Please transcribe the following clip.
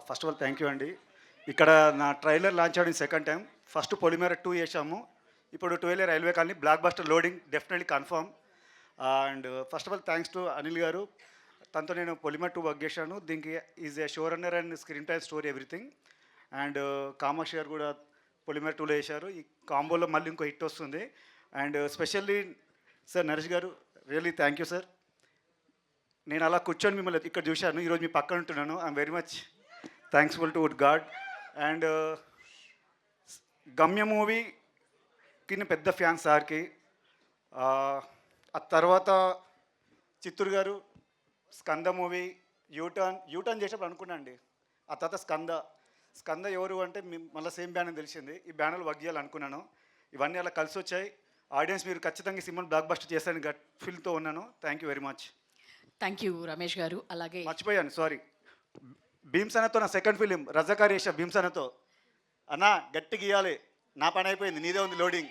First of all thank you అండి. ఇక్కడ నా ట్రైలర్ లాంచ్ అవ్వడం సెకండ్ టైం. ఫస్ట్ పొలిమేర 2 చేశాము. ఇప్పుడు 12 railway colony block buster loading definitely confirm. And first of all thanks to Anil గారు. తనతో నేను పొలిమేర 2 వర్క్ చేశాను. దీనికి is a show runner and screen play story everything. And Kamakshi గారు కూడా పొలిమేర 2లో చేశారు. ఈ కాంబోలో మళ్ళీ ఇంకో హిట్ వస్తుంది. అండ్ స్పెషల్లీ సార్ నరేష్ గారు, రియల్లీ థ్యాంక్ యూ సార్. నేను అలా కూర్చొని మిమ్మల్ని ఇక్కడ చూశాను. ఈరోజు మీ పక్కన ఉంటున్నాను. I'm very much thankful to would God. And Gamya మూవీకి నేను పెద్ద ఫ్యాన్ సార్కి. ఆ తర్వాత చిత్తూరు గారు స్కంద మూవీ యూటర్న్ చేసేప్పుడు అనుకున్నా అండి. ఆ తర్వాత స్కంద ఎవరు అంటే మళ్ళీ సేమ్ బ్యానర్ తెలిసింది. ఈ బ్యానర్లు వర్క్ చేయాలనుకున్నాను. ఇవన్నీ అలా కలిసి వచ్చాయి. ఆడియన్స్ మీరు ఖచ్చితంగా ఈ సినిమాని బ్లాక్ బస్టర్ చేస్తారని గట్ ఫీల్తో ఉన్నాను. Thank you very much. Thank you Ramesh గారు. అలాగే మర్చిపోయాను, సారీ. భీమ్సనతో నా సెకండ్ ఫిలిం రజాకార్ చేసా. భీమ్సనతో అన్నా గట్టి గీయాలి, నా పని అయిపోయింది, నీదే ఉంది లోడింగ్.